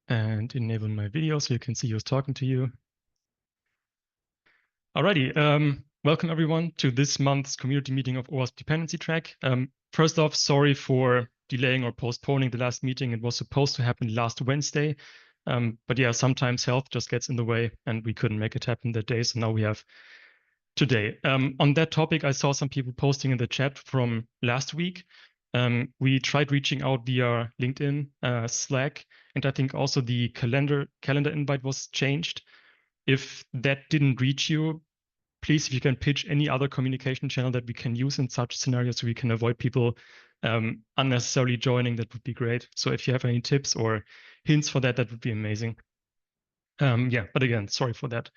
and enable my video so you can see who's talking to you. Alrighty, welcome everyone to this month's community meeting of OWASP Dependency Track. First off, sorry for delaying or postponing the last meeting. It was supposed to happen last Wednesday, but yeah, sometimes health just gets in the way and we couldn't make it happen that day. So now we have today. On that topic, I saw some people posting in the chat from last week. We tried reaching out via LinkedIn, Slack, and I think also the calendar invite was changed. If that didn't reach you, please, if you can pitch any other communication channel that we can use in such scenarios so we can avoid people unnecessarily joining, that would be great. So if you have any tips or hints for that, that would be amazing. Yeah, but again, sorry for that.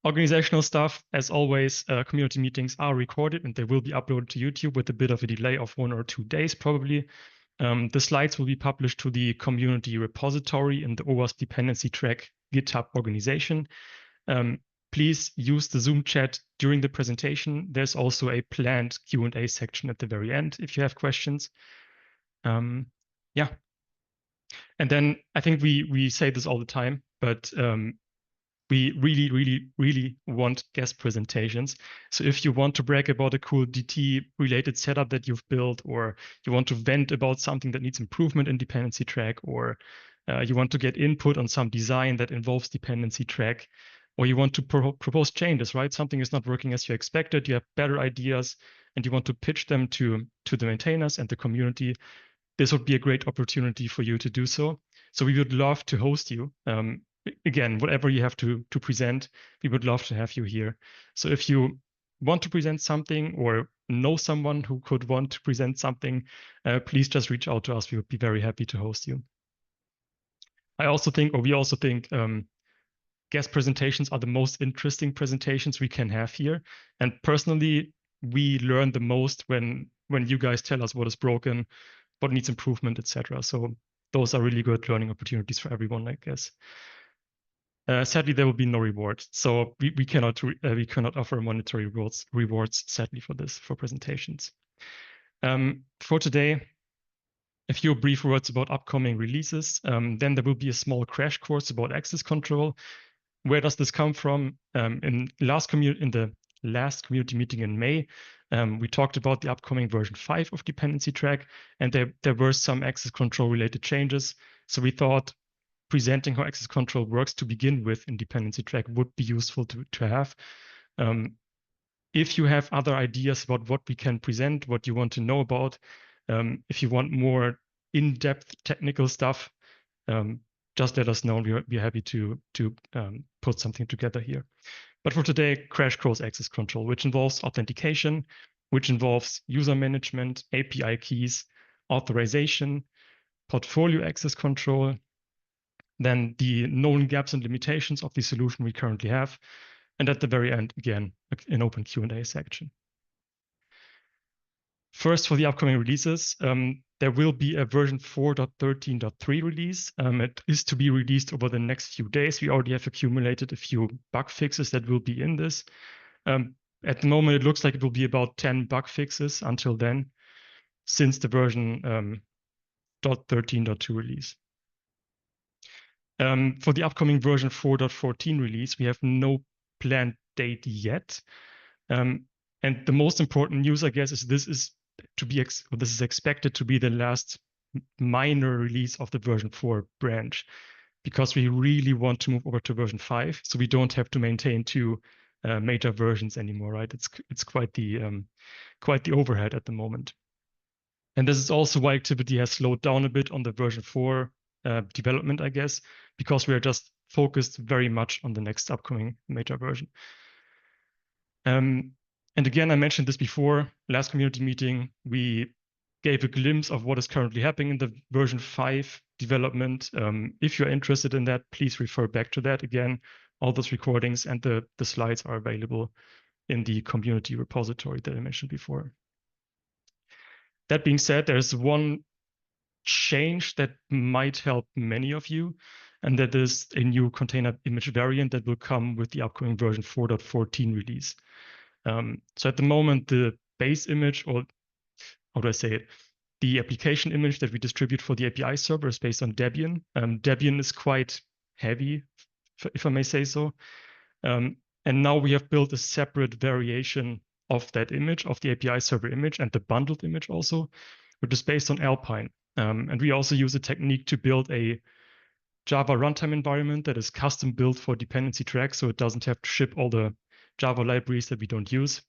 Organizational stuff, as always, community meetings are recorded and they will be uploaded to YouTube with a bit of a delay of 1 or 2 days, probably. The slides will be published to the community repository in the OWASP Dependency Track GitHub organization. Please use the Zoom chat during the presentation. There's also a planned Q&A section at the very end if you have questions. Yeah. And then I think we say this all the time, but we really want guest presentations. So if you want to brag about a cool DT-related setup that you've built, or you want to vent about something that needs improvement in Dependency Track, or you want to get input on some design that involves Dependency Track, or you want to propose changes, right? Something is not working as you expected, you have better ideas, and you want to pitch them to the maintainers and the community, this would be a great opportunity for you to do so. So we would love to host you. Again, whatever you have to present, we would love to have you here. So if you want to present something or know someone who could want to present something, please just reach out to us. We would be very happy to host you. We also think guest presentations are the most interesting presentations we can have here. And personally, we learn the most when you guys tell us what is broken, what needs improvement, etc. So those are really good learning opportunities for everyone, I guess. Sadly, there will be no reward, so we cannot offer monetary rewards sadly for presentations. For today, a few brief words about upcoming releases. Then there will be a small crash course about access control. Where does this come from? In the last community meeting in May, we talked about the upcoming version 5 of Dependency Track, and there were some access control related changes. So we thought presenting how access control works to begin with in Dependency Track would be useful to have. If you have other ideas about what we can present, what you want to know about, if you want more in-depth technical stuff, just let us know. We're happy to put something together here. But for today, crash course access control, which involves authentication, which involves user management, API keys, authorization, portfolio access control, then the known gaps and limitations of the solution we currently have, and at the very end, again, an open Q&A section. First, for the upcoming releases, there will be a version 4.13.3 release. It is to be released over the next few days. We already have accumulated a few bug fixes that will be in this. At the moment, it looks like it will be about 10 bug fixes until then, since the version 0.13.2 release. For the upcoming version 4.14 release, we have no planned date yet. And the most important news, I guess, is this is expected to be the last minor release of the version 4 branch, because we really want to move over to version 5, so we don't have to maintain 2 major versions anymore, right? It's quite the overhead at the moment. And this is also why activity has slowed down a bit on the version 4 development, I guess, because we are just focused very much on the next upcoming major version. And again, I mentioned this before, last community meeting, we gave a glimpse of what is currently happening in the version 5 development. If you're interested in that, please refer back to that. Again, all those recordings and the slides are available in the community repository that I mentioned before. That being said, there's one change that might help many of you, and that is a new container image variant that will come with the upcoming version 4.14 release. So at the moment, the base image, or how do I say it? The application image that we distribute for the API server is based on Debian. Debian is quite heavy, if I may say so. And now we have built a separate variation of that image, of the API server image and the bundled image also, which is based on Alpine. And we also use a technique to build a Java runtime environment that is custom built for Dependency Track, so it doesn't have to ship all the Java libraries that we don't use.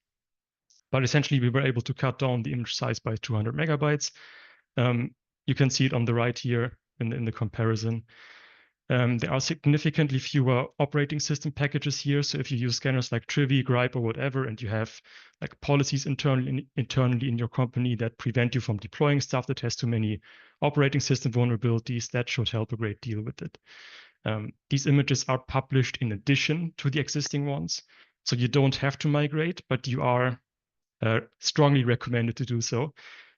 But essentially, we were able to cut down the image size by 200 megabytes. You can see it on the right here in the comparison. There are significantly fewer operating system packages here. So if you use scanners like Trivy, Gripe, or whatever, and you have like policies internally in your company that prevent you from deploying stuff that has too many operating system vulnerabilities, that should help a great deal with it. These images are published in addition to the existing ones. So you don't have to migrate, but you are strongly recommended to do so,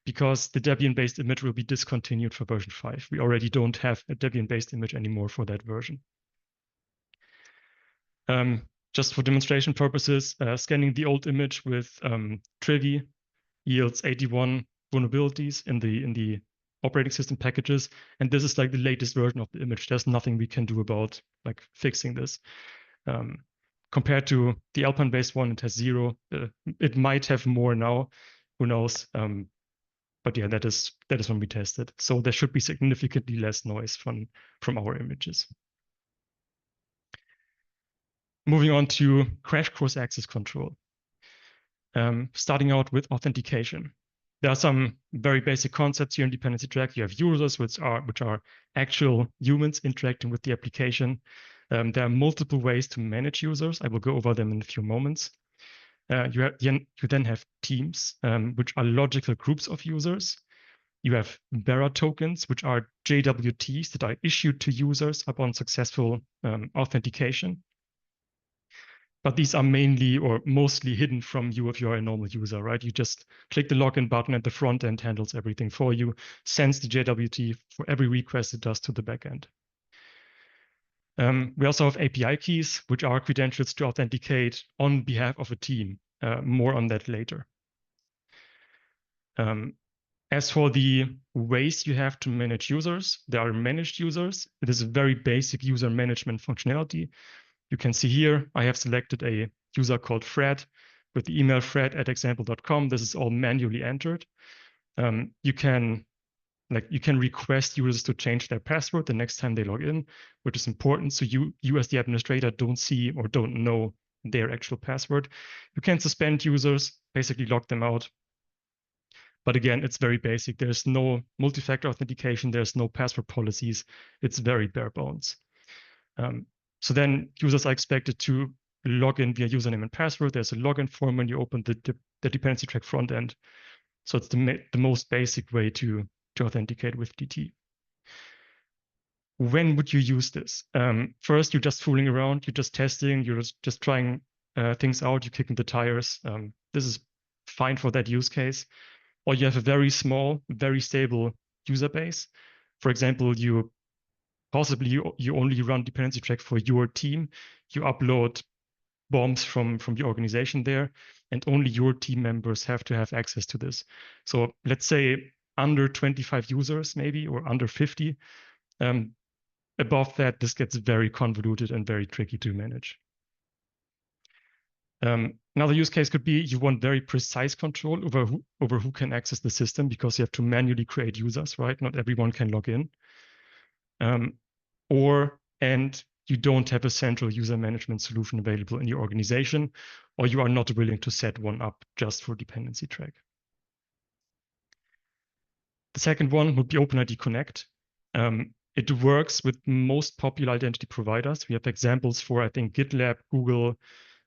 because the Debian-based image will be discontinued for version 5. We already don't have a Debian-based image anymore for that version. Just for demonstration purposes, scanning the old image with Trivy yields 81 vulnerabilities in the operating system packages, and this is like the latest version of the image. There's nothing we can do about like fixing this. Compared to the Alpine-based one, it has 0. It might have more now, who knows? But yeah, that is when we tested. So there should be significantly less noise from our images. Moving on to crash course access control. Starting out with authentication. There are some very basic concepts here in Dependency Track. You have users, which are actual humans interacting with the application. There are multiple ways to manage users. I will go over them in a few moments. You then have teams, which are logical groups of users. You have bearer tokens, which are JWTs that are issued to users upon successful authentication. But these are mainly or mostly hidden from you if you're a normal user, right? You just click the login button and the front end handles everything for you, sends the JWT for every request it does to the backend. We also have API keys, which are credentials to authenticate on behalf of a team. More on that later. As for the ways you have to manage users, there are managed users. It is a very basic user management functionality. You can see here, I have selected a user called Fred with the email fred@example.com. This is all manually entered. You can request users to change their password the next time they log in, which is important. So you as the administrator don't see or don't know their actual password. You can suspend users, basically lock them out. But again, it's very basic. There's no multi-factor authentication. There's no password policies. It's very bare bones. So then users are expected to log in via username and password. There's a login form when you open the Dependency Track front end. So it's the most basic way to authenticate with DT. When would you use this? First, you're just fooling around. You're just testing. You're just trying things out. You're kicking the tires. This is fine for that use case. Or you have a very small, very stable user base. For example, you only run Dependency Track for your team. You upload bombs from your organization there, and only your team members have to have access to this. So let's say under 25 users maybe, or under 50. Above that, this gets very convoluted and very tricky to manage. Another use case could be you want very precise control over who can access the system, because you have to manually create users, right? Not everyone can log in. And you don't have a central user management solution available in your organization, or you are not willing to set one up just for Dependency Track. The second one would be OpenID Connect. It works with most popular identity providers. We have examples for, I think, GitLab, Google,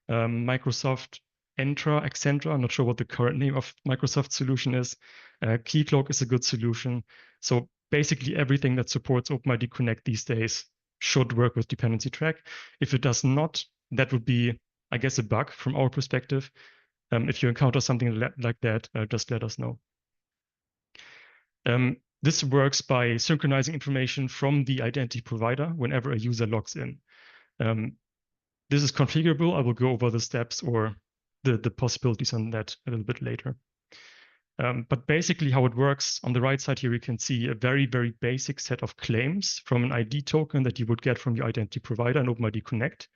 Microsoft, Entra, Accenture. I'm not sure what the current name of Microsoft's solution is. Keycloak is a good solution. So basically everything that supports OpenID Connect these days should work with Dependency Track. If it does not, that would be, I guess, a bug from our perspective. If you encounter something like that, just let us know. This works by synchronizing information from the identity provider whenever a user logs in. This is configurable. I will go over the steps or the possibilities on that a little bit later. But basically how it works, on the right side here, you can see a very, very basic set of claims from an ID token that you would get from your identity provider in OpenID Connect.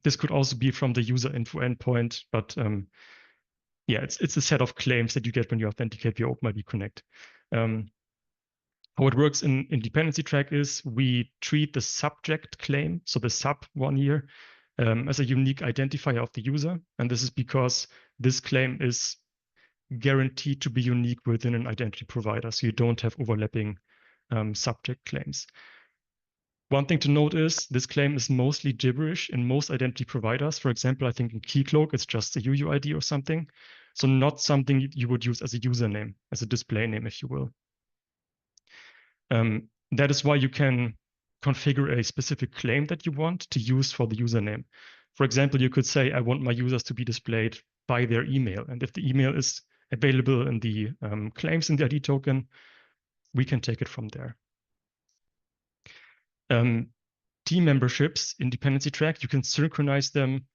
This could also be from the user info endpoint, but yeah, it's a set of claims that you get when you authenticate via OpenID Connect. How it works in Dependency Track is we treat the subject claim, so the sub one here, as a unique identifier of the user. And this is because this claim is guaranteed to be unique within an identity provider, so you don't have overlapping subject claims. One thing to note is this claim is mostly gibberish in most identity providers. For example, I think in Keycloak, it's just a UUID or something. So not something you would use as a username, as a display name, if you will. That is why you can configure a specific claim that you want to use for the username. For example, you could say, I want my users to be displayed by their email. And if the email is available in the claims in the ID token, we can take it from there. Team memberships in Dependency Track, you can synchronize them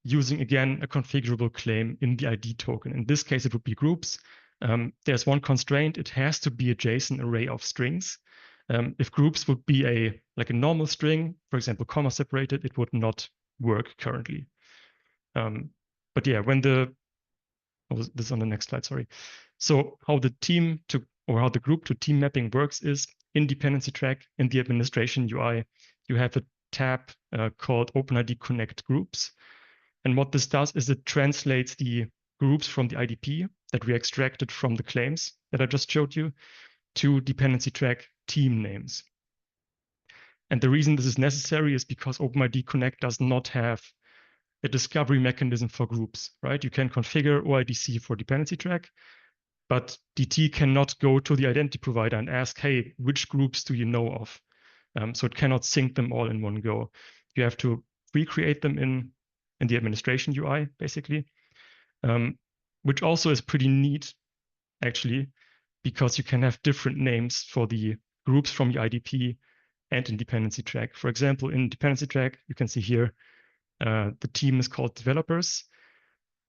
using, again, a configurable claim in the ID token. In this case, it would be groups. There's one constraint. It has to be a JSON array of strings. If groups would be like a normal string, for example, comma separated, it would not work currently. But yeah, when this is on the next slide, sorry. So how the team to, or how the group to team mapping works is in Dependency Track in the administration UI, you have a tab called OpenID Connect Groups. And what this does is it translates the groups from the IDP that we extracted from the claims that I just showed you to Dependency Track team names. And the reason this is necessary is because OpenID Connect does not have a discovery mechanism for groups, right? You can configure OIDC for Dependency Track, but DT cannot go to the identity provider and ask, hey, which groups do you know of? So it cannot sync them all in one go. You have to recreate them in the administration UI, basically, which also is pretty neat, actually, because you can have different names for the groups from your IDP and in Dependency Track. For example, in Dependency Track, you can see here, the team is called developers,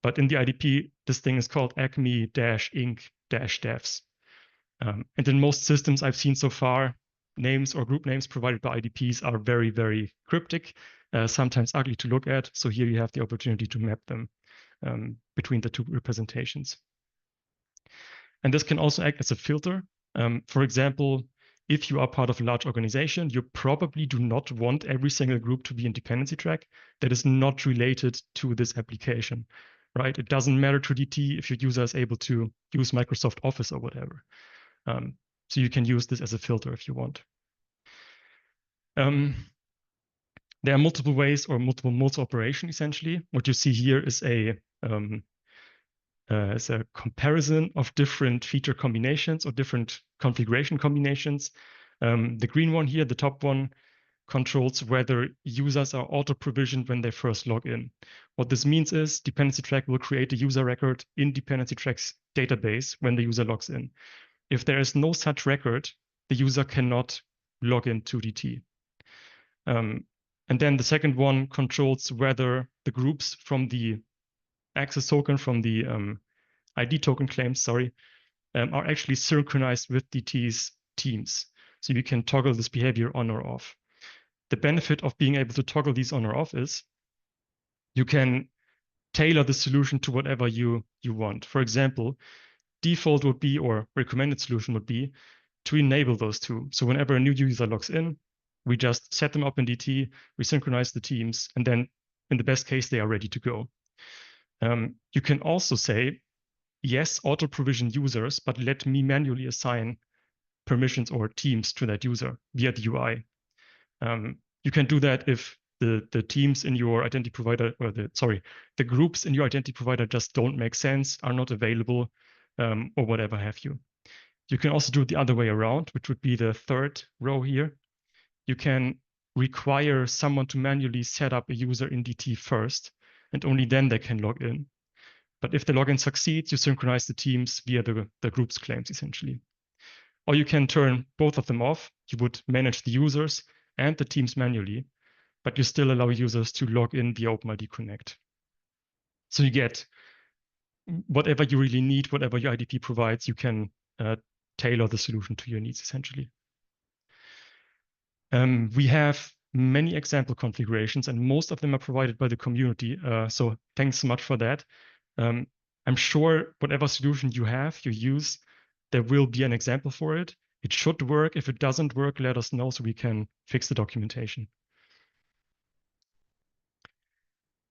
but in the IDP, this thing is called acme-inc-devs. And in most systems I've seen so far, names or group names provided by IDPs are very, very cryptic, sometimes ugly to look at. So here you have the opportunity to map them between the two representations. And this can also act as a filter. For example, if you are part of a large organization, you probably do not want every single group to be in Dependency Track that is not related to this application, right? It doesn't matter to DT if your user is able to use Microsoft Office or whatever. So you can use this as a filter if you want. There are multiple ways or multiple modes of operation, essentially. What you see here is a comparison of different feature combinations or different configuration combinations. The green one here, the top one, controls whether users are auto-provisioned when they first log in. What this means is Dependency Track will create a user record in Dependency Track's database when the user logs in. If there is no such record, the user cannot log into DT. And then the second one controls whether the groups from the access token, from the ID token claims, sorry, are actually synchronized with DT's teams. So you can toggle this behavior on or off. The benefit of being able to toggle these on or off is you can tailor the solution to whatever you want. For example, default would be, or recommended solution would be, to enable those two. So whenever a new user logs in, we just set them up in DT, we synchronize the teams, and then in the best case, they are ready to go. You can also say, yes, auto-provision users, but let me manually assign permissions or teams to that user via the UI. You can do that if the teams in your identity provider, or the groups in your identity provider just don't make sense, are not available, or whatever have you. You can also do it the other way around, which would be the third row here. You can require someone to manually set up a user in DT first, and only then they can log in. But if the login succeeds, you synchronize the teams via the group's claims, essentially. Or you can turn both of them off. You would manage the users and the teams manually, but you still allow users to log in via OpenID Connect. So you get whatever you really need, whatever your IDP provides, you can tailor the solution to your needs, essentially. We have many example configurations, and most of them are provided by the community. So thanks so much for that. I'm sure whatever solution you use, there will be an example for it. It should work. If it doesn't work, let us know so we can fix the documentation.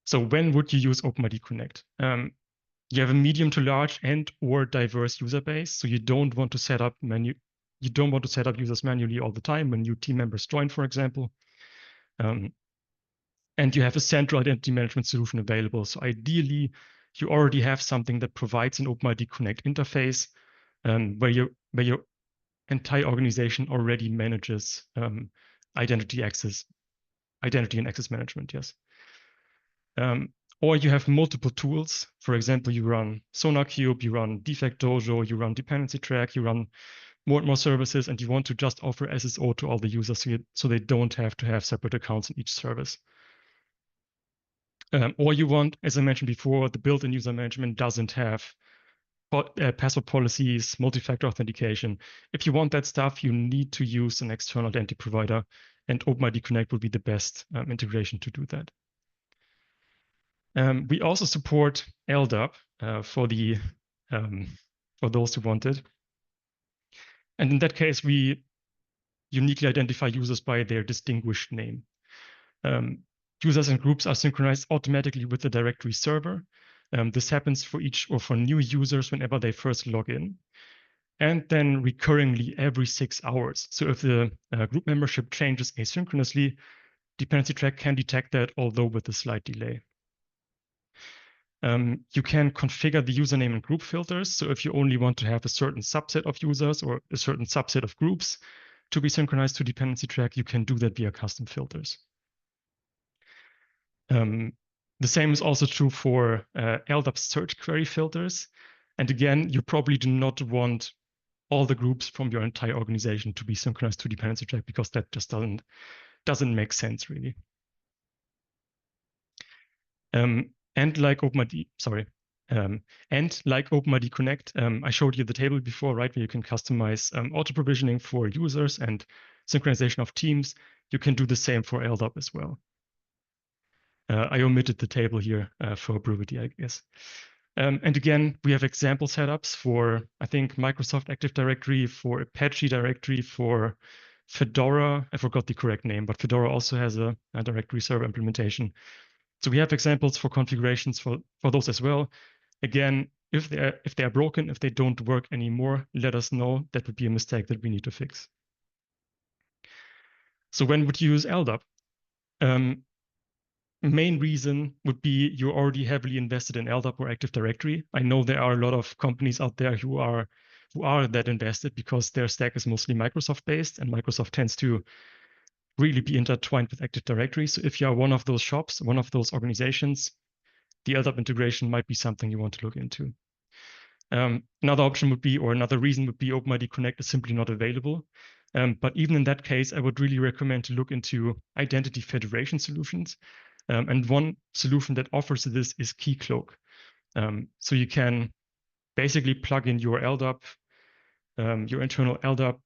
So when would you use OpenID Connect? You have a medium to large and or diverse user base, so you don't want to set up users manually all the time when new team members join, for example. And you have a central identity management solution available. So ideally, you already have something that provides an OpenID Connect interface where your entire organization already manages identity and access management, yes. Or you have multiple tools. For example, you run SonarQube, you run Defect Dojo, you run Dependency Track, you run more and more services, and you want to just offer SSO to all the users so they don't have to have separate accounts in each service. Or you want, as I mentioned before, the built-in user management doesn't have password policies, multi-factor authentication. If you want that stuff, you need to use an external identity provider, and OpenID Connect will be the best integration to do that. We also support LDAP for those who want it. And in that case, we uniquely identify users by their distinguished name. Users and groups are synchronized automatically with the directory server. This happens for new users whenever they first log in, and then recurringly every 6 hours. So if the group membership changes asynchronously, Dependency Track can detect that, although with a slight delay. You can configure the username and group filters. So if you only want to have a certain subset of users or a certain subset of groups to be synchronized to Dependency Track, you can do that via custom filters. The same is also true for LDAP search query filters. And again, you probably do not want all the groups from your entire organization to be synchronized to Dependency Track because that just doesn't make sense, really. And like OpenID Connect, I showed you the table before, right, where you can customize auto provisioning for users and synchronization of teams. You can do the same for LDAP as well. I omitted the table here for brevity, I guess. And again, we have example setups for, I think, Microsoft Active Directory, for Apache Directory, for Fedora. I forgot the correct name, but Fedora also has a directory server implementation. So we have examples for configurations for those as well. Again, if they are broken, if they don't work anymore, let us know. That would be a mistake that we need to fix. So when would you use LDAP? Main reason would be you're already heavily invested in LDAP or Active Directory. I know there are a lot of companies out there who are that invested because their stack is mostly Microsoft based, and Microsoft tends to really be intertwined with Active Directory. So if you are one of those shops, one of those organizations, the LDAP integration might be something you want to look into. Another option would be, or another reason would be, OpenID Connect is simply not available. But even in that case, I would really recommend to look into identity federation solutions. And one solution that offers this is Keycloak. So you can basically plug in your LDAP, your internal LDAP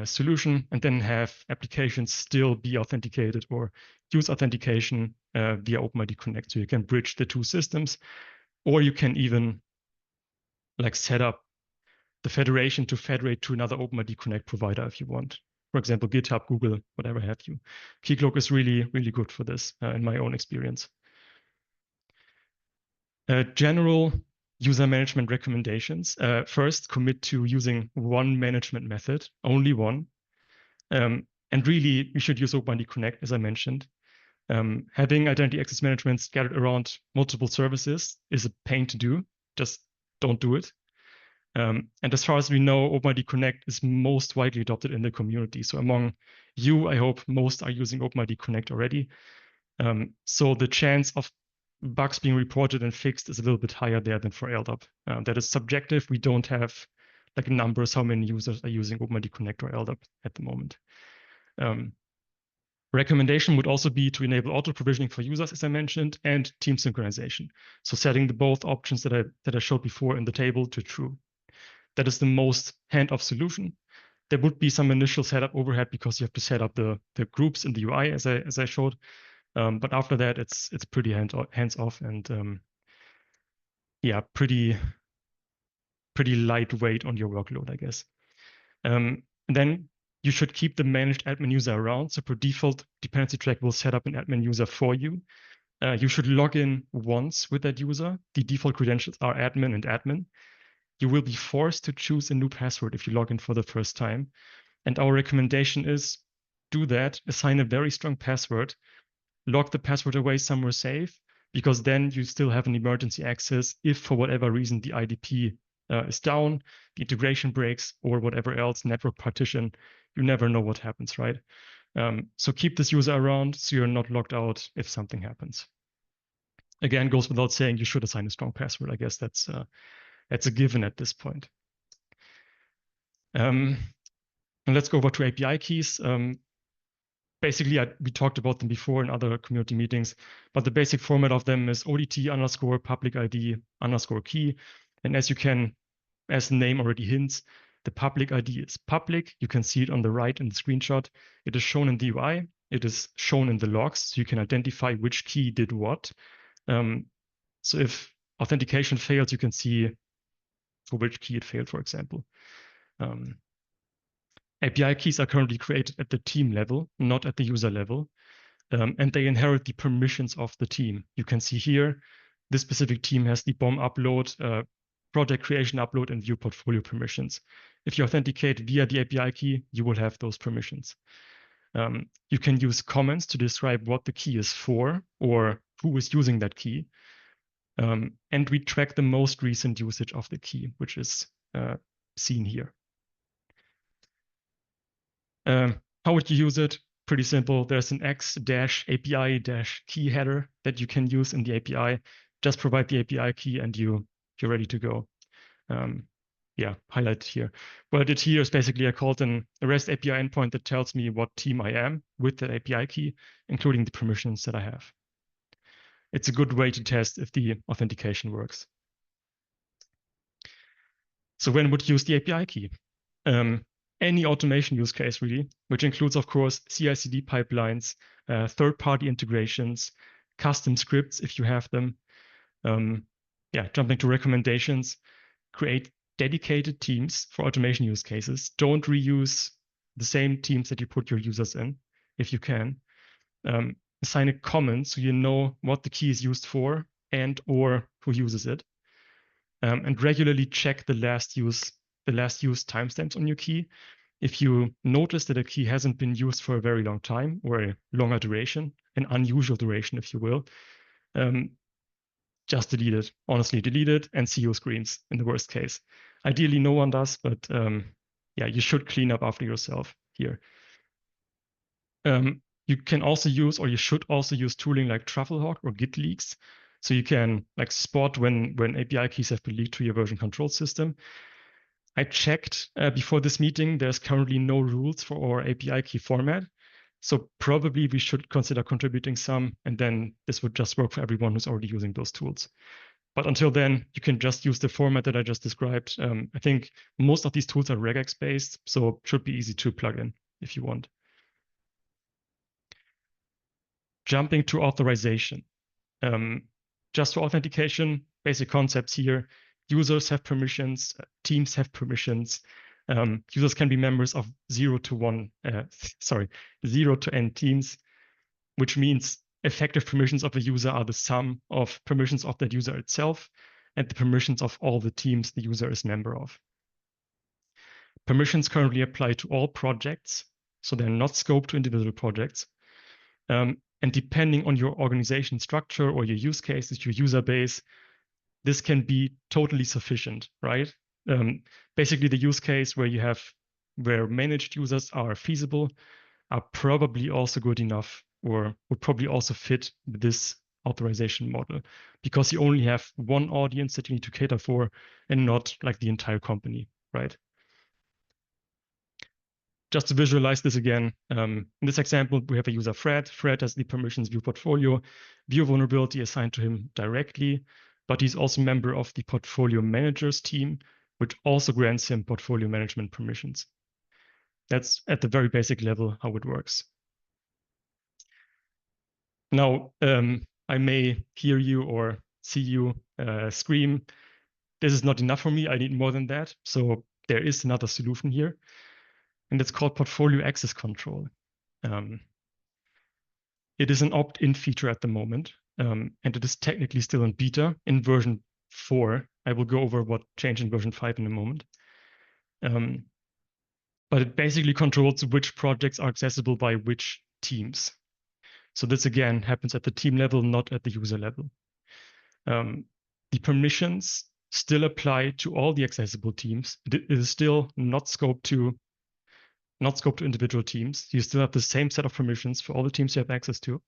solution, and then have applications still be authenticated or use authentication via OpenID Connect. So you can bridge the two systems, or you can even set up the federation to federate to another OpenID Connect provider if you want. For example, GitHub, Google, whatever have you. Keycloak is really, really good for this in my own experience. General user management recommendations. First, commit to using one management method, only one. And really, we should use OpenID Connect, as I mentioned. Having identity access management scattered around multiple services is a pain to do. Just don't do it. And as far as we know, OpenID Connect is most widely adopted in the community. So among you, I hope most are using OpenID Connect already. So the chance of bugs being reported and fixed is a little bit higher there than for LDAP. That is subjective. We don't have numbers how many users are using OpenID Connect or LDAP at the moment. Recommendation would also be to enable auto provisioning for users, as I mentioned, and team synchronization. So setting the both options that I showed before in the table to true. That is the most hands-off solution. There would be some initial setup overhead because you have to set up the groups in the UI as I showed. But after that, it's pretty hands-off and yeah, pretty lightweight on your workload, I guess. And then you should keep the managed admin user around. So per default, Dependency Track will set up an admin user for you. You should log in once with that user. The default credentials are admin and admin. You will be forced to choose a new password if you log in for the first time. And our recommendation is do that, assign a very strong password, lock the password away somewhere safe, because then you still have an emergency access if for whatever reason the IDP is down, the integration breaks, or whatever else, network partition. You never know what happens, right? So keep this user around so you're not locked out if something happens. Again, goes without saying you should assign a strong password. I guess that's a given at this point. And let's go over to API keys. Basically, we talked about them before in other community meetings, but the basic format of them is ODT underscore public ID underscore key. And as the name already hints, the public ID is public. You can see it on the right in the screenshot. It is shown in the UI. It is shown in the logs, so you can identify which key did what. So if authentication fails, you can see for which key it failed, for example. API keys are currently created at the team level, not at the user level, and they inherit the permissions of the team. You can see here, this specific team has the BOM upload, project creation upload, and view portfolio permissions. If you authenticate via the API key, you will have those permissions. You can use comments to describe what the key is for or who is using that key. And we track the most recent usage of the key, which is seen here. How would you use it? Pretty simple. There's an x-API-key header that you can use in the API. Just provide the API key and you're ready to go. Yeah, highlight here. What I did here is basically I called a REST API endpoint that tells me what team I am with that API key, including the permissions that I have. It's a good way to test if the authentication works. So when would you use the API key? Any automation use case, really, which includes, of course, CI/CD pipelines, third-party integrations, custom scripts if you have them. Yeah, jumping to recommendations, create dedicated teams for automation use cases. Don't reuse the same teams that you put your users in, if you can. Assign a comment so you know what the key is used for and or who uses it. And regularly check the last use timestamps on your key. If you notice that a key hasn't been used for a very long time or a longer duration, an unusual duration, if you will, just delete it. Honestly, delete it and see your screens in the worst case. Ideally, no one does, but yeah, you should clean up after yourself here. You can also use, or you should also use tooling like Trufflehawk or Git leaks. So you can like spot when API keys have been leaked to your version control system. I checked before this meeting, there's currently no rules for our API key format. So probably we should consider contributing some, and then this would just work for everyone who's already using those tools. But until then, you can just use the format that I just described. I think most of these tools are regex based, so it should be easy to plug in if you want. Jumping to authorization. Just for authentication, basic concepts here. Users have permissions, teams have permissions. Users can be members of 0 to n teams, which means effective permissions of a user are the sum of permissions of that user itself and the permissions of all the teams the user is member of. Permissions currently apply to all projects, so they're not scoped to individual projects. And depending on your organization structure or your use cases, your user base, this can be totally sufficient, right? Basically, the use case where managed users are feasible are probably also good enough or would probably also fit this authorization model because you only have one audience that you need to cater for and not like the entire company, right? just to visualize this again, in this example, we have a user Fred. Fred has the permissions view portfolio, view vulnerability assigned to him directly, but he's also a member of the portfolio managers team, which also grants him portfolio management permissions. That's at the very basic level how it works. Now, I may hear you or see you scream, this is not enough for me, I need more than that. So there is another solution here, and it's called portfolio access control. It is an opt-in feature at the moment, and it is technically still in beta in version 4. I will go over what changed in version 5 in a moment. But it basically controls which projects are accessible by which teams. So this again happens at the team level, not at the user level. The permissions still apply to all the accessible teams. It is still not scoped to individual teams. You still have the same set of permissions for all the teams you have access to.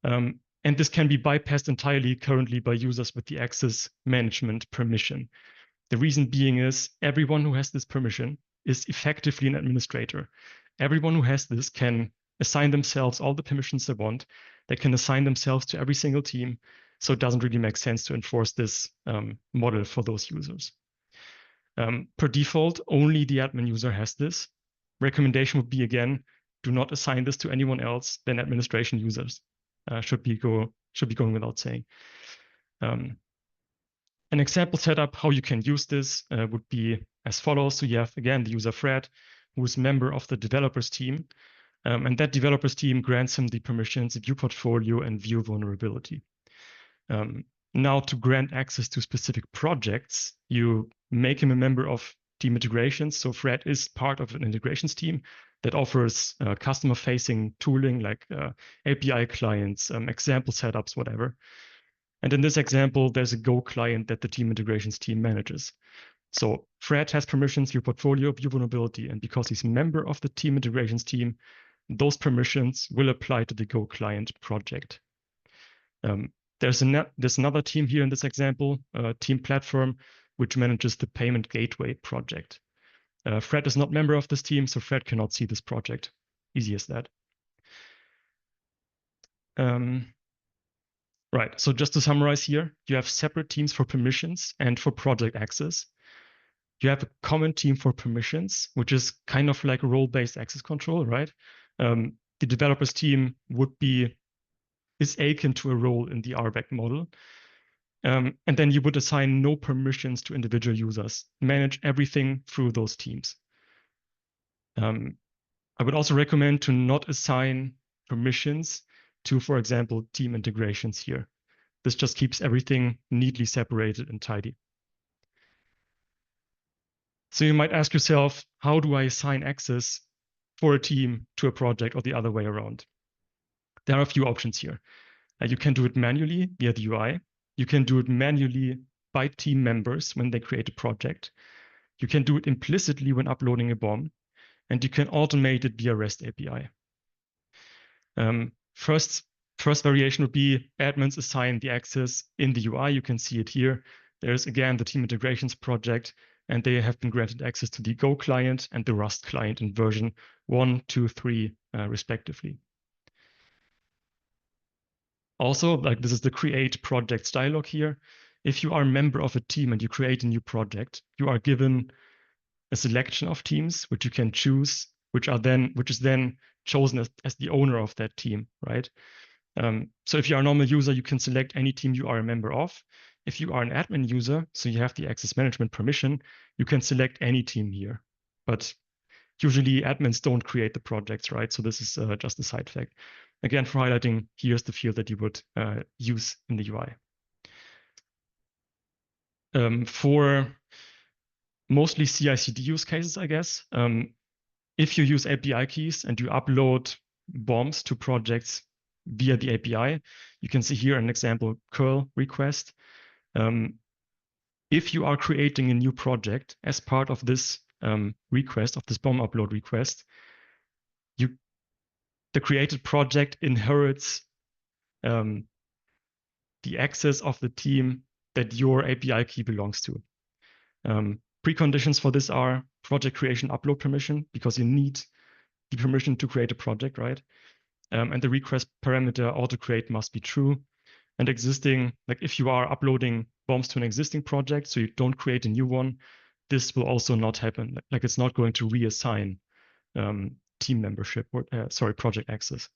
And this can be bypassed entirely currently by users with the access management permission. The reason being is everyone who has this permission is effectively an administrator. Everyone who has this can assign themselves all the permissions they want. They can assign themselves to every single team. So it doesn't really make sense to enforce this model for those users. Per default, only the admin user has this. Recommendation would be, again, do not assign this to anyone else than administration users. Should be going without saying. An example setup how you can use this would be as follows. So you have, again, the user Fred, who is a member of the developers team. And that developers team grants him the permissions, view portfolio, and view vulnerability. Now, to grant access to specific projects, you make him a member of team integrations. So Fred is part of an integrations team that offers customer-facing tooling like API clients, example setups, whatever. And in this example, there's a Go client that the team integrations team manages. So Fred has permissions, view portfolio, view vulnerability, and because he's a member of the team integrations team, those permissions will apply to the Go client project. There's another team here in this example, team platform, which manages the payment gateway project. Fred is not a member of this team, so Fred cannot see this project. Easy as that. Right, so just to summarize here, you have separate teams for permissions and for project access. You have a common team for permissions, which is kind of like role-based access control, right? The developers team is akin to a role in the RBAC model. And then you would assign no permissions to individual users, manage everything through those teams. I would also recommend to not assign permissions to, for example, team integrations here. This just keeps everything neatly separated and tidy. So you might ask yourself, how do I assign access for a team to a project or the other way around? There are a few options here. You can do it manually via the UI. You can do it manually by team members when they create a project. You can do it implicitly when uploading a BOM, and you can automate it via REST API. First variation would be admins assign the access in the UI. You can see it here. There's, again, the team integrations project, and they have been granted access to the Go client and the Rust client in version 1, 2, 3, respectively. Also, like this is the create projects dialog here. If you are a member of a team and you create a new project, you are given a selection of teams which you can choose, which is then chosen as the owner of that team, right? So if you are a normal user, you can select any team you are a member of. If you are an admin user, so you have the access management permission, you can select any team here. But usually admins don't create the projects, right? So this is just a side fact. Again, for highlighting, here's the field that you would use in the UI. For mostly CI/CD use cases, I guess, if you use API keys and you upload BOMs to projects via the API, you can see here an example curl request. If you are creating a new project as part of this request, of this BOM upload request, the created project inherits the access of the team that your API key belongs to. Preconditions for this are project creation upload permission, because you need the permission to create a project, right? And the request parameter auto create must be true. And existing, like if you are uploading bombs to an existing project, so you don't create a new one, this will also not happen. Like it's not going to reassign team membership or project access.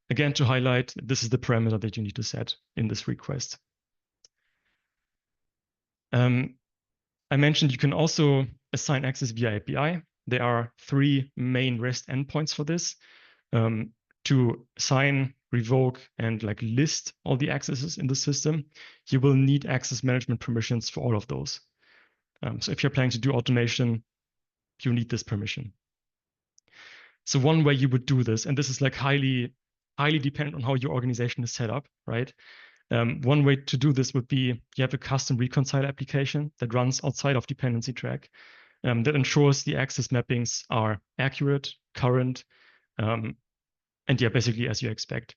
Again, to highlight, this is the parameter that you need to set in this request. I mentioned you can also assign access via API. There are 3 main REST endpoints for this. To assign, revoke, and like list all the accesses in the system, you will need access management permissions for all of those. So if you're planning to do automation, you need this permission. So one way you would do this, and this is like highly dependent on how your organization is set up, right? One way to do this would be you have a custom reconcile application that runs outside of Dependency Track that ensures the access mappings are accurate, current, and yeah, basically as you expect.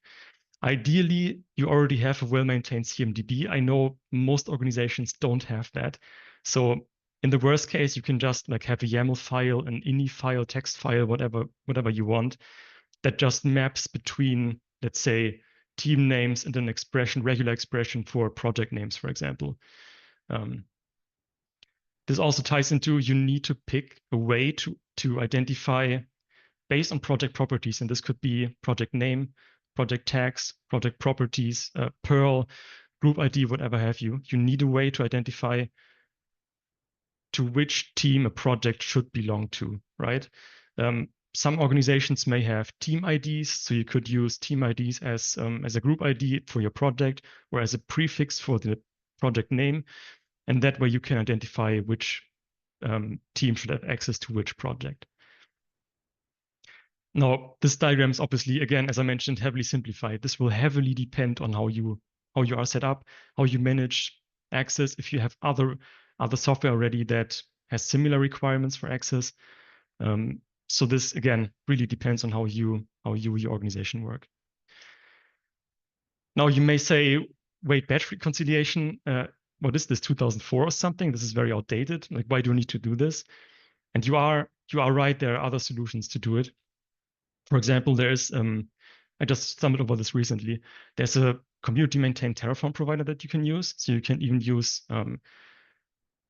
Ideally, you already have a well-maintained CMDB. I know most organizations don't have that. So in the worst case, you can just like have a YAML file, an ini file, text file, whatever you want, that just maps between, let's say, team names and an expression, regular expression for project names, for example. This also ties into you need to pick a way to identify based on project properties, and this could be project name, project tags, project properties, Perl, group ID, whatever have you. You need a way to identify to which team a project should belong to, right? Some organizations may have team IDs, so you could use team IDs as a group ID for your project or as a prefix for the project name. And that way you can identify which team should have access to which project. Now, this diagram is obviously, again, as I mentioned, heavily simplified. This will heavily depend on how you are set up, how you manage access. If you have other software already that has similar requirements for access. So this, again, really depends on how your organization work. Now, you may say, wait, batch reconciliation, what is this, 2004 or something? This is very outdated. Like, why do you need to do this? And you are right, there are other solutions to do it. For example, there's, I just stumbled over this recently. There's a community maintained Terraform provider that you can use. So you can even use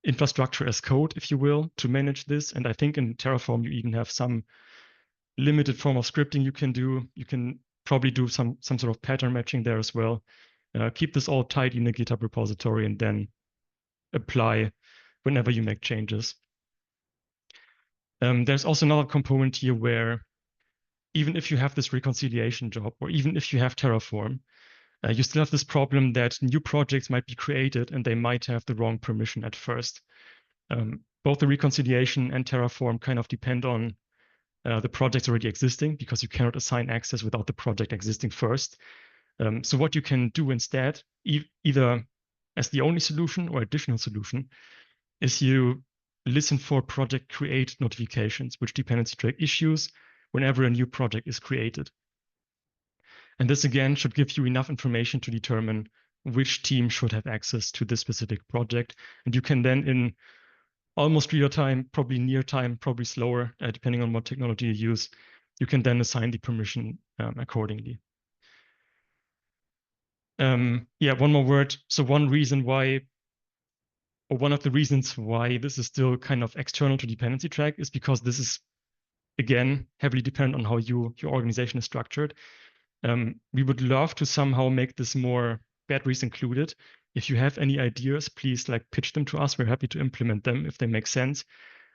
infrastructure as code, if you will, to manage this. And I think in Terraform, you even have some limited form of scripting you can do. You can probably do some sort of pattern matching there as well. Keep this all tidy in a GitHub repository and then apply whenever you make changes. There's also another component here where even if you have this reconciliation job, or even if you have Terraform, you still have this problem that new projects might be created and they might have the wrong permission at first. Both the reconciliation and Terraform kind of depend on the projects already existing, because you cannot assign access without the project existing first. So what you can do instead, either as the only solution or additional solution, is you listen for project create notifications, which Dependency Track issues whenever a new project is created. And this again should give you enough information to determine which team should have access to this specific project. And you can then, in almost real time, probably near time, probably slower, depending on what technology you use, you can then assign the permission accordingly. Yeah, one more word. So one of the reasons why this is still kind of external to Dependency Track is because this is, again, heavily dependent on how your organization is structured. We would love to somehow make this more batteries included. If you have any ideas, please like pitch them to us. We're happy to implement them if they make sense.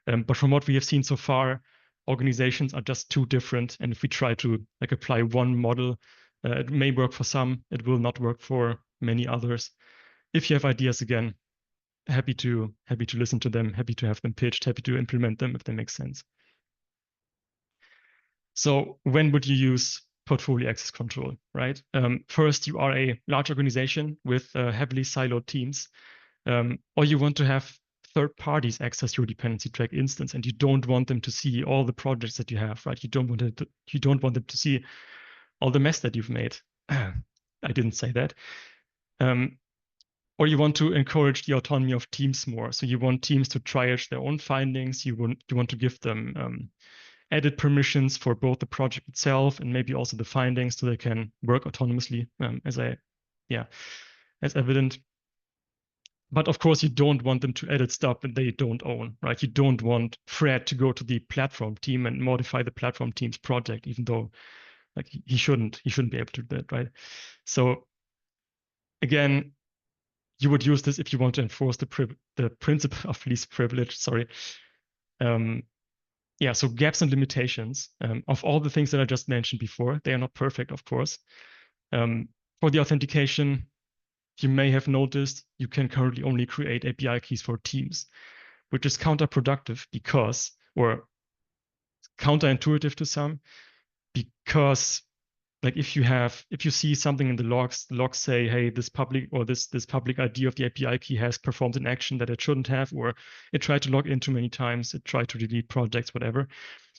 But from what we have seen so far, organizations are just too different. And if we try to like apply one model, it may work for some, it will not work for many others. If you have ideas, again, happy to listen to them, happy to have them pitched, happy to implement them if they make sense. So when would you use portfolio access control, right? First, you are a large organization with heavily siloed teams, or you want to have third parties access your Dependency Track instance, and you don't want them to see all the projects that you have, right? You don't want them to see all the mess that you've made. I didn't say that. Or you want to encourage the autonomy of teams more. So you want teams to triage their own findings. You want to give them edit permissions for both the project itself and maybe also the findings, so they can work autonomously, as evident. But of course, you don't want them to edit stuff that they don't own, right? You don't want Fred to go to the platform team and modify the platform team's project, even though like he shouldn't be able to do that, right? So again, you would use this if you want to enforce the principle of least privilege. Sorry. So gaps and limitations of all the things that I just mentioned before, they are not perfect, of course. For the authentication, you may have noticed you can currently only create API keys for teams, which is counterproductive or counterintuitive to some, because like if you see something in the logs say, hey, this public ID of the API key has performed an action that it shouldn't have, or it tried to log in too many times, it tried to delete projects, whatever.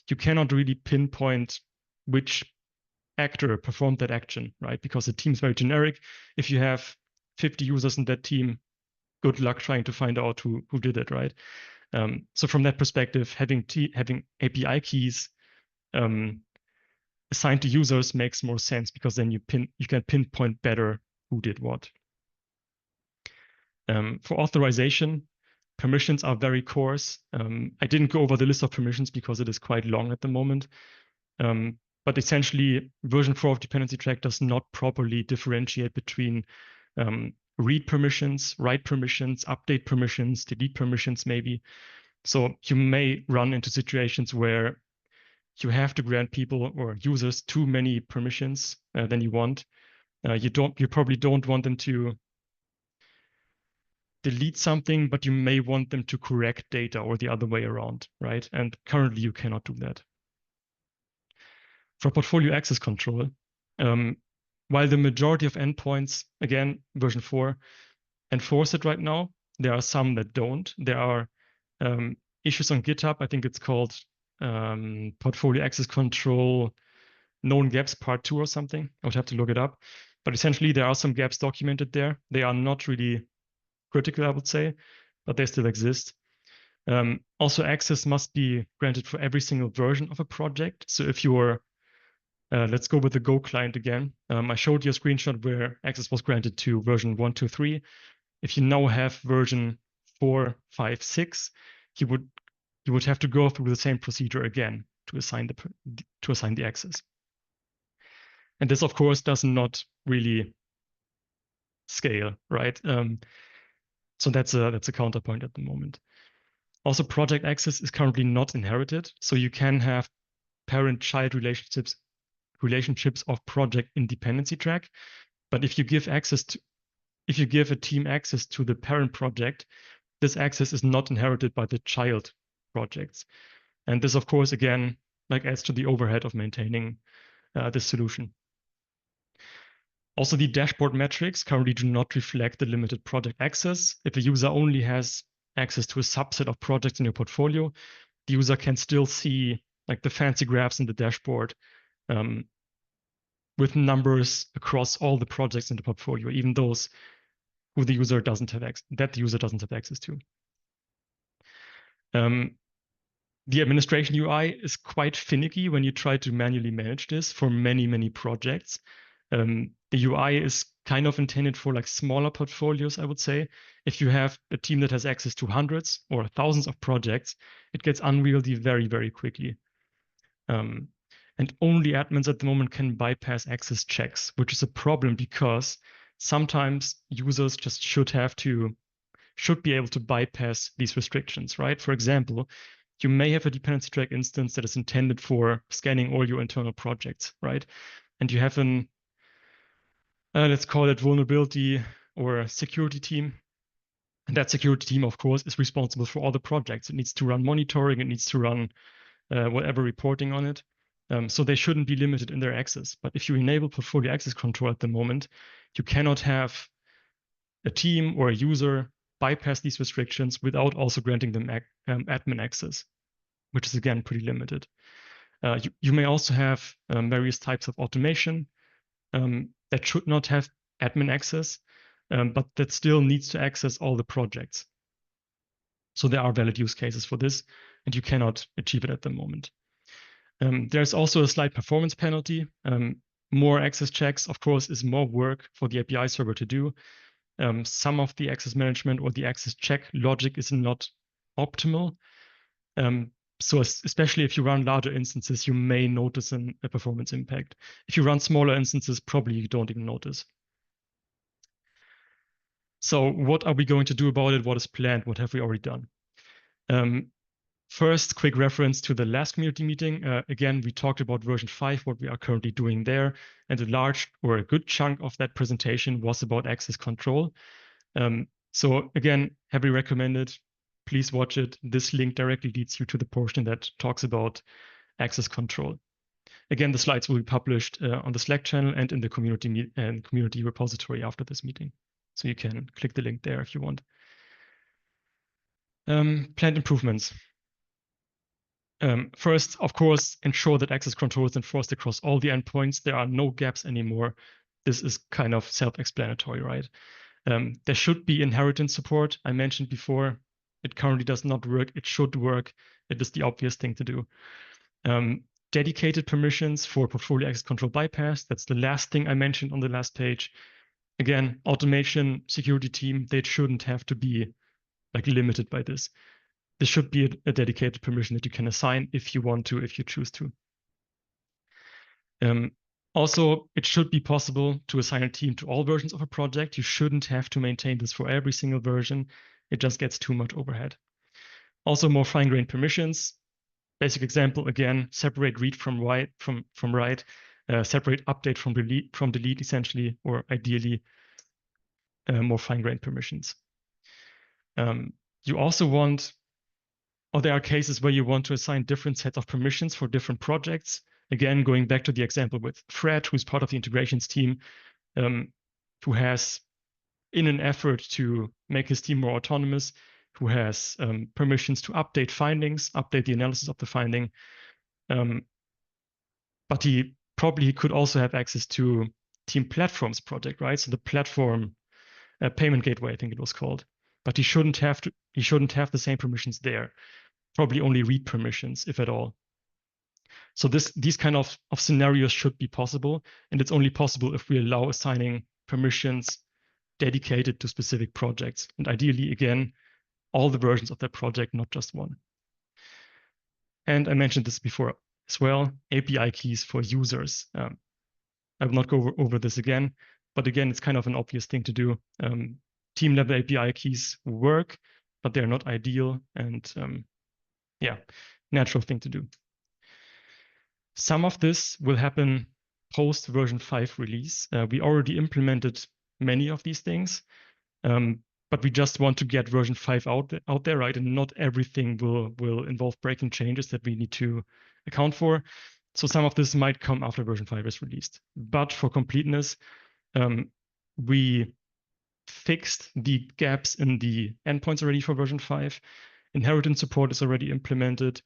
You cannot really pinpoint which actor performed that action, right? Because the team's very generic. If you have 50 users in that team, good luck trying to find out who did it, right? So from that perspective, having API keys assigned to users makes more sense, because then you can pinpoint better who did what. For authorization, permissions are very coarse. I didn't go over the list of permissions because it is quite long at the moment. But essentially, version 4 of Dependency Track does not properly differentiate between read permissions, write permissions, update permissions, delete permissions, maybe. So you may run into situations where you have to grant people or users too many permissions than you want. You probably don't want them to delete something, but you may want them to correct data or the other way around, right? And currently you cannot do that. For portfolio access control, while the majority of endpoints, again, version 4, enforce it right now, there are some that don't. There are issues on GitHub. I think it's called portfolio access control known gaps part 2 or something. I would have to look it up. But essentially, there are some gaps documented there. They are not really critical, I would say, but they still exist. Also, access must be granted for every single version of a project. So if you're let's go with the Go client again. I showed you a screenshot where access was granted to version 1.2.3. If you now have version 4, 5, 6, you would have to go through the same procedure again to assign the access. And this, of course, does not really scale, right? So that's a counterpoint at the moment. Also, project access is currently not inherited, so you can have parent-child relationships of project in dependency track. But if you give a team access to the parent project, this access is not inherited by the child projects. And this, of course, again, adds to the overhead of maintaining this solution. Also, the dashboard metrics currently do not reflect the limited project access. If a user only has access to a subset of projects in your portfolio, the user can still see the fancy graphs in the dashboard with numbers across all the projects in the portfolio, even those the user doesn't have access to. The administration UI is quite finicky when you try to manually manage this for many, many projects. The UI is kind of intended for smaller portfolios, I would say. If you have a team that has access to hundreds or thousands of projects, it gets unwieldy very, very quickly. And only admins at the moment can bypass access checks, which is a problem because sometimes users just should be able to bypass these restrictions, right? For example, you may have a dependency track instance that is intended for scanning all your internal projects, right? And you have let's call it vulnerability or a security team. And that security team, of course, is responsible for all the projects. It needs to run monitoring. It needs to run whatever reporting on it. So they shouldn't be limited in their access. But if you enable portfolio access control at the moment, you cannot have a team or a user bypass these restrictions without also granting them admin access, which is again pretty limited. You may also have various types of automation that should not have admin access. but that still needs to access all the projects. So there are valid use cases for this, and you cannot achieve it at the moment. There's also a slight performance penalty. More access checks, of course, is more work for the API server to do. Some of the access management or the access check logic is not optimal. So especially if you run larger instances, you may notice a performance impact. If you run smaller instances, probably you don't even notice. So what are we going to do about it? What is planned? What have we already done? First, quick reference to the last community meeting. Again, we talked about version 5, what we are currently doing there. And a large or a good chunk of that presentation was about access control. So again, heavily recommended. Please watch it. This link directly leads you to the portion that talks about access control. Again, the slides will be published on the Slack channel and in the community repository after this meeting. So you can click the link there if you want. Planned improvements. First, of course, ensure that access control is enforced across all the endpoints. There are no gaps anymore. This is kind of self-explanatory, right? There should be inheritance support. I mentioned before, it currently does not work. It should work. It is the obvious thing to do. Dedicated permissions for portfolio access control bypass. That's the last thing I mentioned on the last page. Again, automation, security team, they shouldn't have to be like limited by this. This should be a dedicated permission that you can assign if you want to, if you choose to. Also, it should be possible to assign a team to all versions of a project. You shouldn't have to maintain this for every single version. It just gets too much overhead. Also, more fine-grained permissions. Basic example, again, separate read from write, separate update from delete, essentially, or ideally, more fine-grained permissions. You also want, or there are cases where you want to assign different sets of permissions for different projects. Again, going back to the example with Fred, who's part of the integrations team, who has, in an effort to make his team more autonomous, who has permissions to update findings, update the analysis of the finding. But he probably could also have access to Team Platforms project, right? So the platform payment gateway, I think it was called. But he shouldn't have the same permissions there. Probably only read permissions, if at all. So these kind of scenarios should be possible, and it's only possible if we allow assigning permissions dedicated to specific projects. And ideally, again, all the versions of that project, not just one. And I mentioned this before as well, API keys for users. I will not go over this again, but again, it's kind of an obvious thing to do. Team level API keys work, but they're not ideal, and yeah, natural thing to do. Some of this will happen post version 5 release. We already implemented many of these things, but we just want to get version 5 out there, right? And not everything will involve breaking changes that we need to account for. So some of this might come after version 5 is released. But for completeness, we fixed the gaps in the endpoints already for version 5. Inheritance support is already implemented.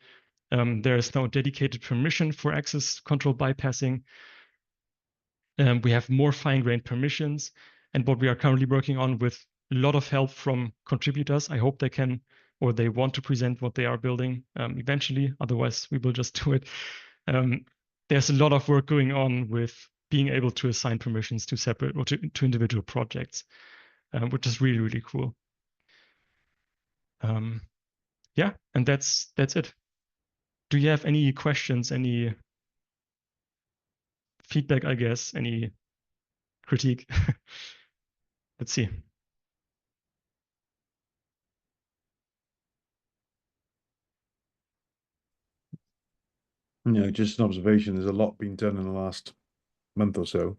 There is now dedicated permission for access control bypassing. We have more fine-grained permissions. And what we are currently working on with a lot of help from contributors, I hope they can or they want to present what they are building eventually. Otherwise, we will just do it. There's a lot of work going on with being able to assign permissions to separate or to individual projects, which is really, really cool. Yeah, and that's it. Do you have any questions, any feedback, I guess, any critique? Let's see. Just an observation. There's a lot been done in the last month or so.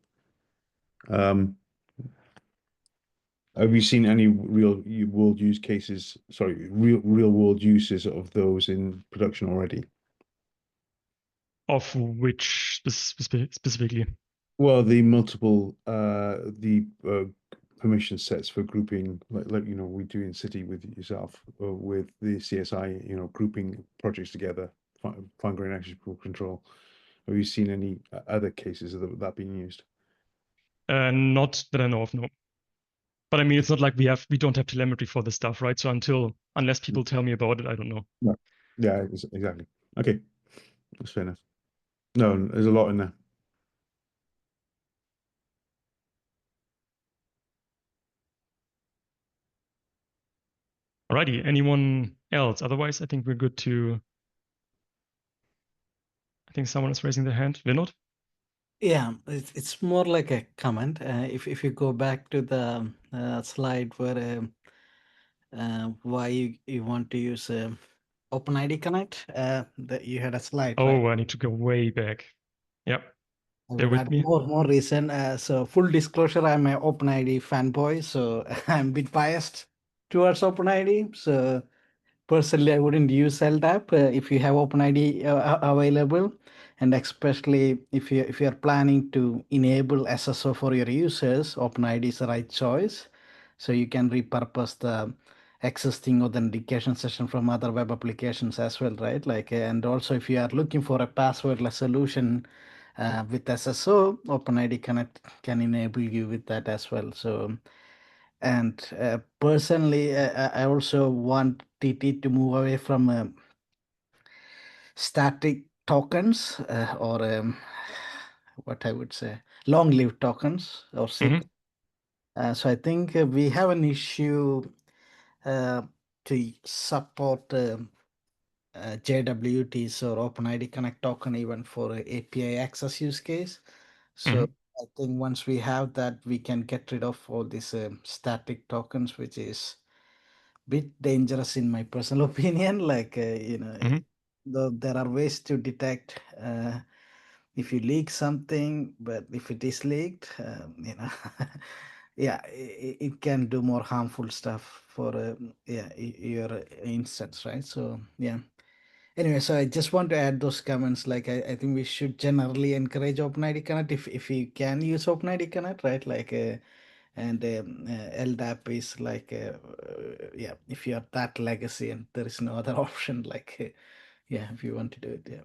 Have you seen any real world use cases? Sorry, real world uses of those in production already? Of which specifically? Well, the multiple permission sets for grouping, like we do in City with yourself, with the CSI, grouping projects together, fine-grained access control. Have you seen any other cases of that being used? Not that I know of, no. But I mean, it's not like we don't have telemetry for this stuff, right? So unless people tell me about it, I don't know. No. Yeah, exactly. Okay, that's fair enough. No, there's a lot in there. Alrighty, anyone else? Otherwise, I think we're good to. I think someone is raising their hand. Vinod? Yeah, it's more like a comment. If you go back to the slide where why you want to use OpenID Connect, that you had a slide, right? Oh, I need to go way back. Yep. I Bear would with add me. more reason. So full disclosure, I'm an OpenID fanboy, so I'm a bit biased towards OpenID. So personally, I wouldn't use LDAP if you have OpenID available, and especially if you're planning to enable SSO for your users, OpenID is the right choice. So you can repurpose the existing authentication session from other web applications as well, right? Like, and also if you are looking for a passwordless solution with SSO, OpenID Connect can enable you with that as well. So. And personally, I also want TT to move away from static tokens or what I would say, long-lived tokens or SIG. So I think we have an issue to support JWTs or OpenID Connect token even for API access use case. So I think once we have that, we can get rid of all these static tokens, which is bit dangerous in my personal opinion. Like, though there are ways to detect if you leak something, but if it is leaked, yeah, it can do more harmful stuff for your instance, right? So yeah. Anyway, so I just want to add those comments. Like, I think we should generally encourage OpenID Connect if you can use OpenID Connect, right? Like, and LDAP is like, yeah, if you are that legacy and there is no other option, like, yeah, if you want to do it, yeah.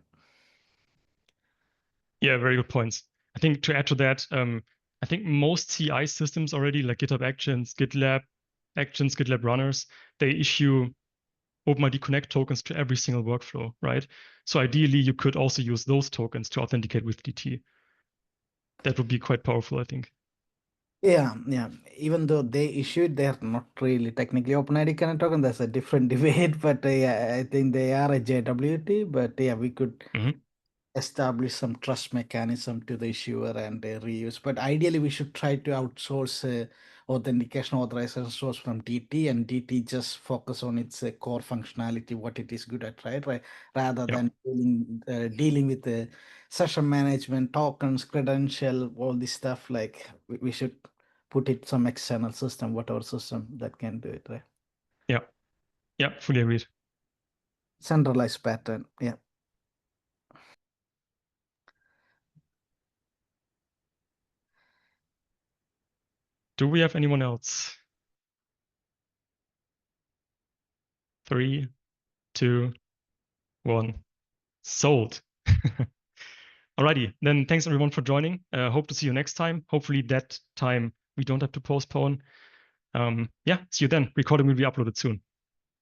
Yeah, very good points. I think to add to that, I think most CI systems already, like GitHub Actions, GitLab Actions, GitLab Runners, they issue OpenID Connect tokens to every single workflow, right? So ideally, you could also use those tokens to authenticate with DT. That would be quite powerful, I think. Yeah, yeah. Even though they issued, they're not really technically OpenID Connect token. That's a different debate. But yeah, I think they are a JWT. But yeah, we could establish some trust mechanism to the issuer and reuse. But ideally, we should try to outsource authentication authorization source from DT, and DT just focus on its core functionality, what it is good at, right? Rather than dealing with the session management, tokens, credential, all this stuff. Like, we should put it some external system, whatever system that can do it, right? Yeah, fully agreed. Centralized pattern, yeah. Do we have anyone else? 3, 2, 1. Sold. Alrighty, then thanks everyone for joining. Hope to see you next time. Hopefully that time we don't have to postpone. Yeah, see you then. Recording will be uploaded soon.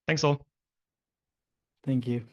Thanks all. Thank you.